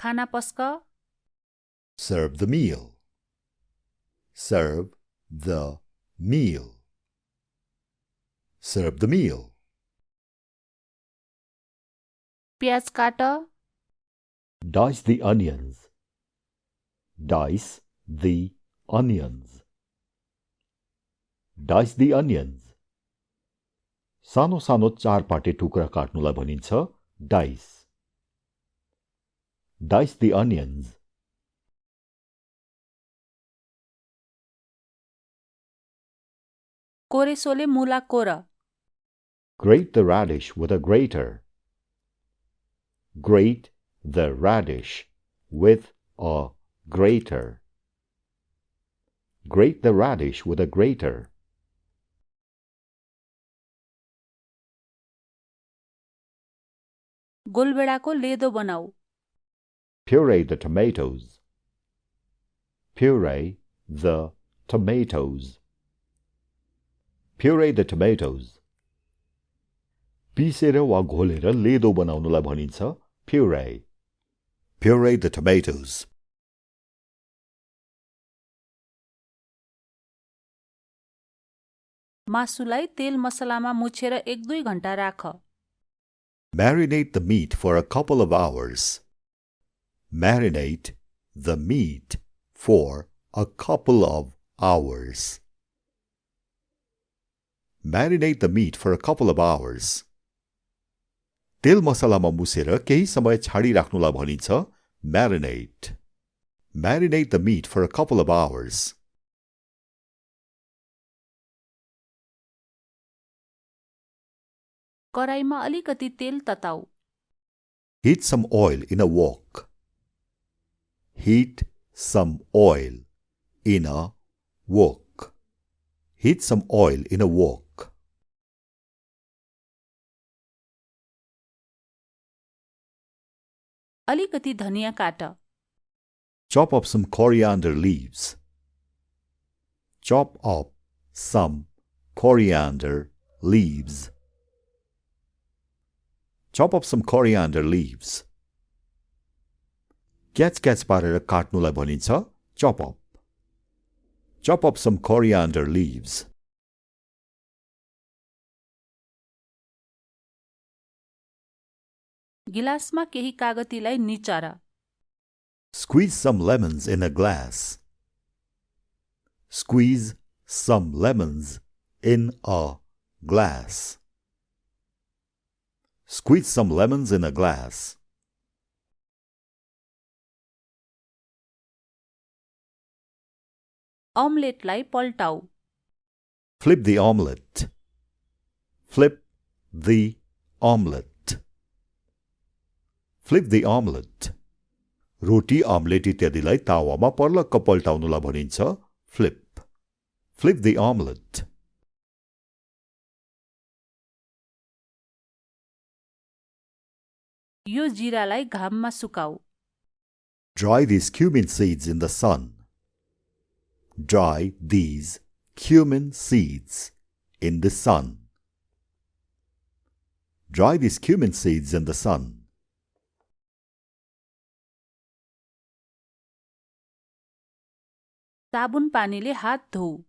खाना पस्क Serve the meal. Serve the meal. Serve the meal. प्याज काट Dice the onions. Dice the onions. Dice the onions. सानो सानो चारपाटे टुक्रा काट्नुलाई भनिन्छ dice. Dice the onions. कोरेसोले मुला core Grate the radish with a grater. Grate the radish with a grater. Grate the radish with a grater. गोलभेडाको लेदो बनाऊ Puree the tomatoes. Puree the tomatoes. Puree the tomatoes. पिसेर वा घोलेर लेदो बनाउनुलाई भनिन्छ puree. Puree the tomatoes. मासुलाई तेल मसलामा मुछेर 1-2 घण्टा राख Marinate the meat for a couple of hours. Marinate the meat for a couple of hours. Marinate the meat for a couple of hours. तेल मसलामा मुसेर केही समय छाडी राख्नुलाई भनिन्छ marinate. Marinate the meat for a couple of hours. कराईमा अलिकति तेल तताऊ Heat some oil in a wok. Heat some oil in a wok. Heat some oil in a wok. अलिकति धनिया काट Chop up some coriander leaves. Chop up some coriander leaves. Chop up some coriander leaves. Catch पारेर काट्नुलाई भनिन्छ chop up. Chop up some coriander leaves. गिलासमा केही कागतीलाई निचोर Squeeze some lemons in a glass. Squeeze some lemons in a glass. Squeeze some lemons in a glass. अमलेटलाई पल्टाऊ Flip the omelette. Flip the omelette. Flip the omelette. रोटी omelette इत्यादिलाई तावामा पर्लक्क पल्टाउनुलाई भनिन्छ flip. Flip the omelette. यो जिरालाई घाममा सुकाऊ Dry these cumin seeds in the sun. Dry these cumin seeds in the sun. Dry these cumin seeds in the sun. साबुन पानीले हात धोऊ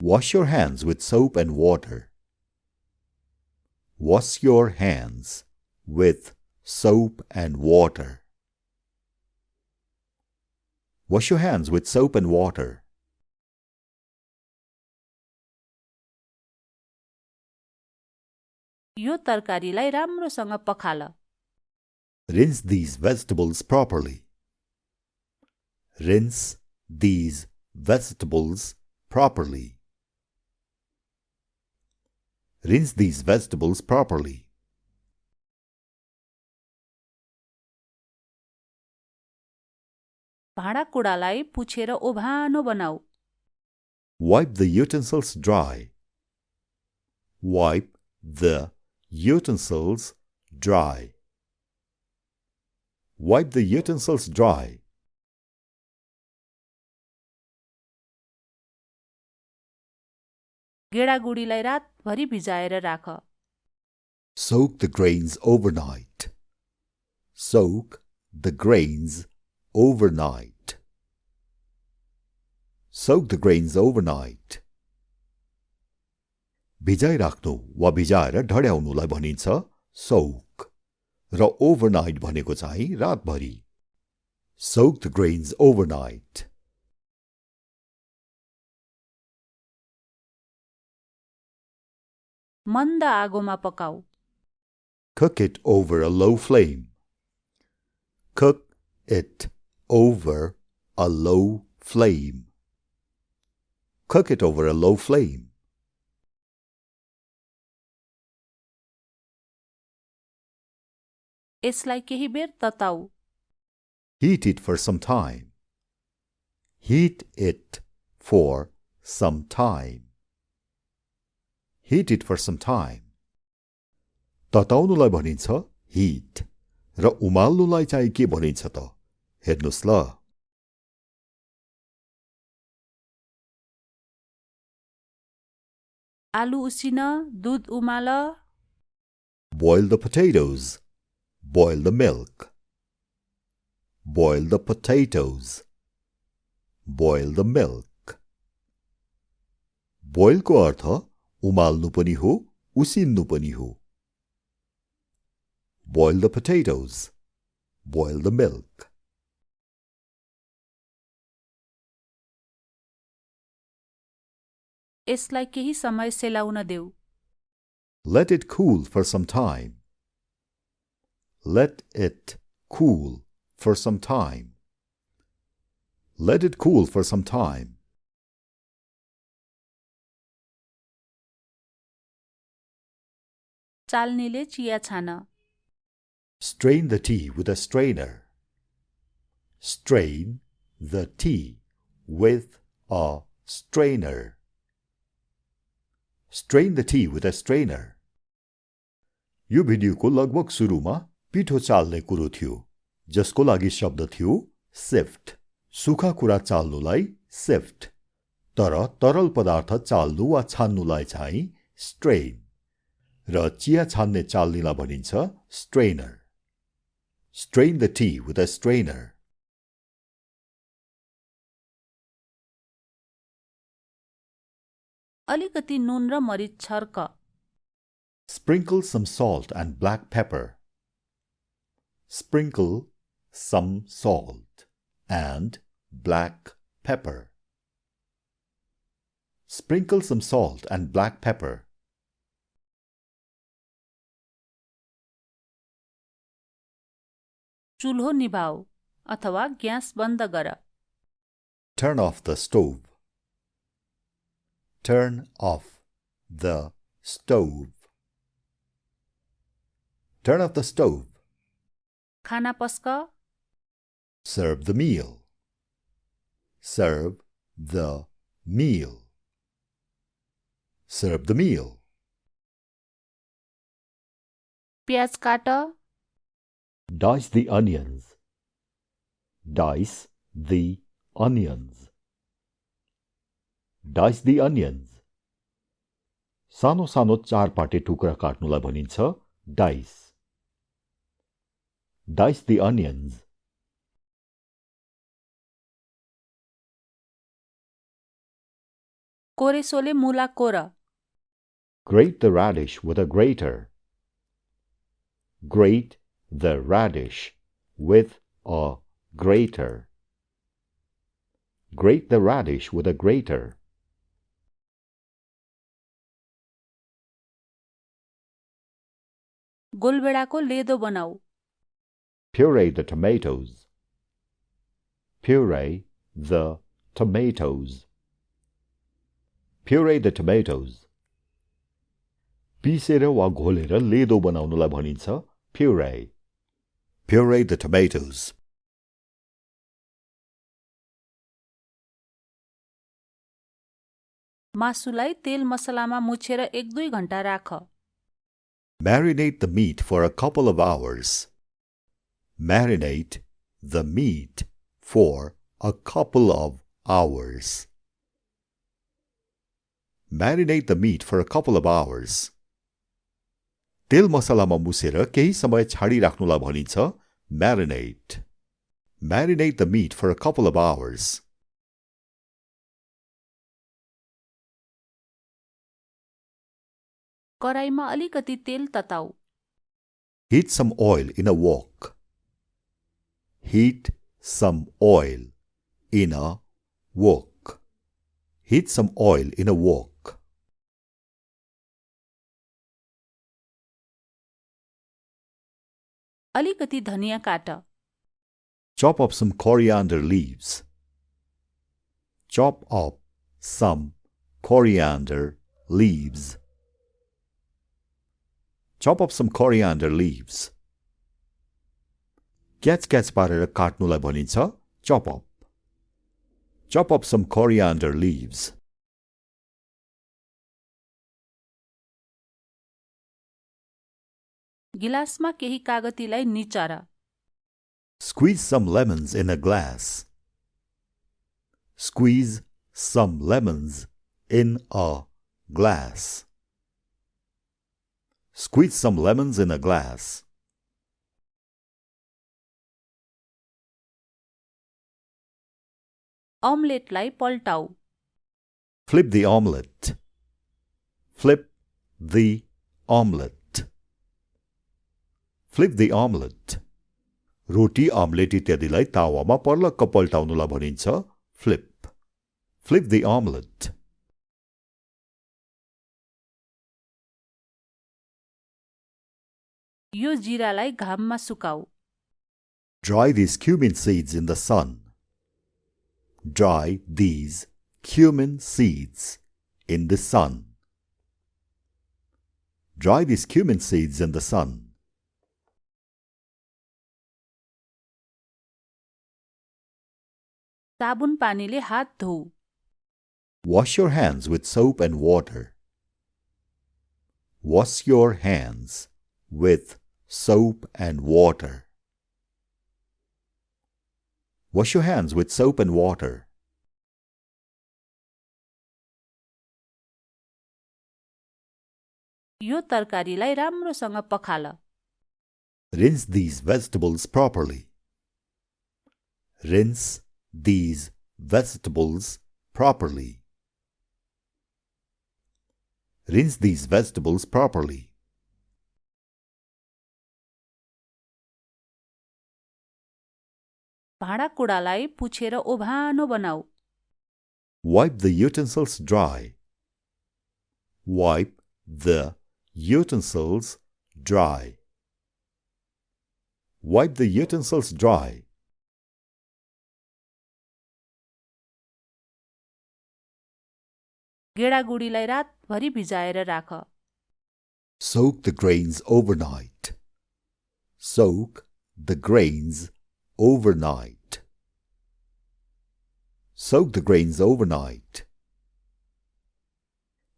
Wash your hands with soap and water. Wash your hands with soap and water. Wash your hands with soap and water. यो तरकारीलाई राम्रोसँग पखाल Rinse these vegetables properly. Rinse these vegetables properly. Rinse these vegetables properly. भाँडाकुँडालाई पुछेर ओभानो बनाऊ Wipe the utensils dry. Wipe the utensils dry. Wipe the utensils dry. गेडागुडीलाई रातभरि भिजाएर राख Soak the grains overnight. Soak the grains overnight. Soak the grains overnight. भिजाइराख्नु वा भिजाएर ढड्याउनुलाई भनिन्छ soak र overnight भनेको चाहिँ रातभरि. Soak the grains overnight. मन्द आगोमा पकाऊ. Cook it over a low flame. Cook it over a low flame. Cook it over a low flame. यसलाई केही बेर तताऊ. Heat it for some time. Heat it for some time. Heat it for some time. तताउनुलाई भनिन्छ heat र उमाल्नुलाई चाहिँ के भनिन्छ त हेर्नुस् ल. आलु उसिन, दूध उमाल. Boil the potatoes. Boil the milk. Boil the potatoes. Boil the milk. Boil को अर्थ उमाल्नु पनि हो, उसिन्नु पनि हो. Boil the potatoes. Boil the milk. यसलाई केही समय सेलाउन देऊ. Let it cool for some time. Let it cool for some time. Let it cool for some time. चाल्नीले चिया छान. Strain the tea with a strainer. Strain the tea with a strainer. Strain the tea with a strainer. यो भिडियोको लगभग सुरुमा पिठो चाल्ने कुरो थियो, जसको लागि शब्द थियो sift. सुखा कुरा चाल्नुलाई sift. तर तरल पदार्थ चाल्नु वा छान्नुलाई चाहिँ strain. र चिया छान्ने चाल्नीलाई भनिन्छ strainer. Strain the tea with a strainer. अलिकति नुन र मरिच छर्क. Sprinkle some salt and black pepper. Sprinkle some salt and black pepper. Sprinkle some salt and black pepper. चुल्हो निभाऊ अथवा ग्यास बन्द गर. Turn off the stove. Turn off the stove. Turn off the stove. खाना पस्क. Serve the meal. Serve the meal. Serve the meal. प्याज काट. Dice the onions. Dice the onions. Dice the onions. सानो सानो चारपाटे टुक्रा काट्नुलाई भनिन्छ dice. Dice the onions. कोरेसोले मुला core. Grate the radish with a grater. Grate the radish with a grater. Grate the radish with a grater. गोलभेडाको लेदो बनाऊ. Puree the tomatoes. Puree the tomatoes. Puree the tomatoes. पिसेर वा घोलेर लेदो बनाउनुलाई भनिन्छ puree. Puree the tomatoes. मासुलाई तेल मसलामा मुछेर 1-2 घण्टा राख. Marinate the meat for a couple of hours. Marinate the meat for a couple of hours. Marinate the meat for a couple of hours. तेल मसलामा मुसेर केही समय छाडी राख्नुलाई भनिन्छ marinate. Marinate the meat for a couple of hours. कराईमा अलिकति तेल तताऊ. Heat some oil in a wok. Heat some oil in a wok. Heat some oil in a wok. अलिकति धनिया काट. Chop up some coriander leaves. Chop up some coriander leaves. Chop up some coriander leaves. Catch पारेर काट्नुलाई भनिन्छ chop up. Chop up some coriander leaves. गिलासमा केही कागतीलाई निचोर. Squeeze some lemons in a glass. Squeeze some lemons in a glass. Squeeze some lemons in a glass. अमलेटलाई पल्टाऊ. Flip the omelette. Flip the omelette. Flip the omelette. रोटी omelette इत्यादिलाई तावामा पर्लक्क पल्टाउनुलाई भनिन्छ flip. Flip the omelette. यो जिरालाई घाममा सुकाऊ. Dry these cumin seeds in the sun. Dry these cumin seeds in the sun. Dry these cumin seeds in the sun. साबुन पानीले हात धोऊ. Wash your hands with soap and water. Wash your hands with soap and water. Wash your hands with soap and water. यो तरकारीलाई राम्रोसँग पखाल. Rinse these vegetables properly. Rinse these vegetables properly. Rinse these vegetables properly. भाँडाकुँडालाई पुछेर ओभानो बनाऊ. Wipe the utensils dry. Wipe the utensils dry. Wipe the utensils dry. गेडागुडीलाई रातभरि भिजाएर राख. Soak the grains overnight. Soak the grains overnight. Soak the grains overnight.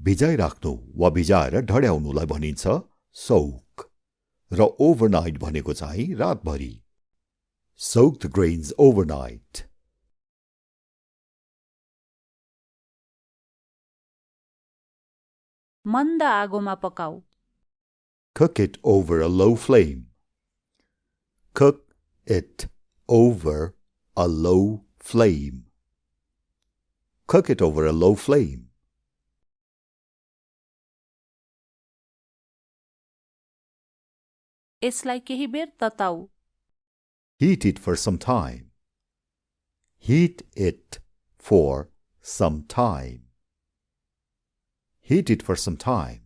भिजाइ राख्नु वा भिजाएर ढड्याउनुलाई भनिन्छ soak र overnight भनेको चाहिँ रातभरि. Soak the grains overnight. मन्द आगोमा पकाऊ. Cook it over a low flame. Cook it over a low flame. Cook it over a low flame. यसलाई केही बेर तताऊ. Heat it for some time. Heat it for some time. Heat it for some time.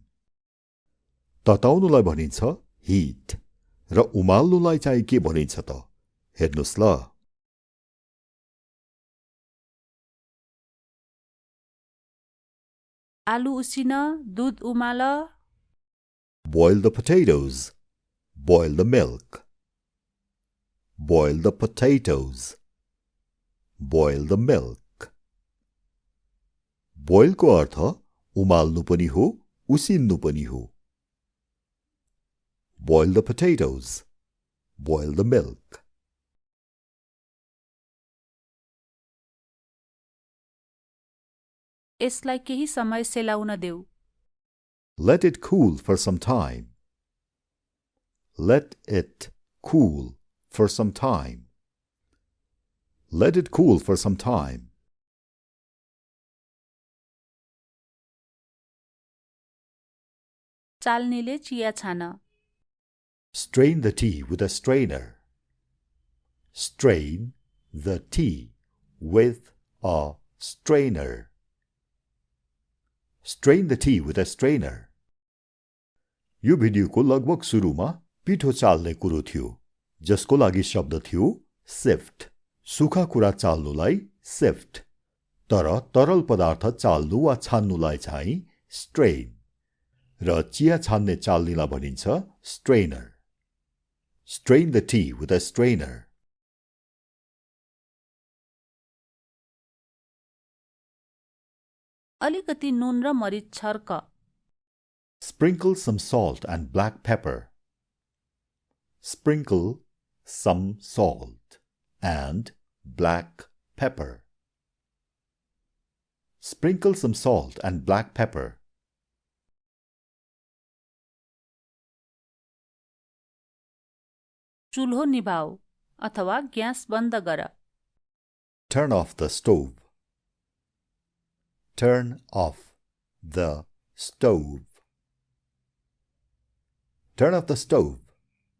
तताउनुलाई भनिन्छ heat र उमाल्नुलाई चाहिँ के भनिन्छ त हेर्नुस् ल. आलु उसिन, दूध उमाल. Boil the potatoes. Boil the milk. Boil the potatoes. Boil the milk. Boil को अर्थ उमाल्नु पनि हो, उसिन्नु पनि हो. Boil the potatoes. Boil the milk. यसलाई केही समय सेलाउन देऊ. Let it cool for some time. Let it cool for some time. Let it cool for some time. चाल्नीले चिया छान Strain the tea with a strainer. Strain the tea with a strainer. Strain the tea with a strainer. यो भिडियोको लगभग सुरुमा पिठो चाल्ने कुरो थियो, जसको लागि शब्द थियो SEPT. सुखा कुरा चाल्नुलाई SEPT, तर तरल पदार्थ चाल्नु वा छान्नुलाई चाहिँ strain, र चिया छान्ने चाल्नीलाई भनिन्छ strainer. Strain the tea with a strainer. अलिकति नुन र मरिच छर्क Sprinkle some salt and black pepper. Sprinkle some salt and black pepper. Sprinkle some salt and black pepper. चुल्हो निभाऊ अथवा ग्यास बन्द गर Turn off the stove. Turn off the stove. Turn off the stove.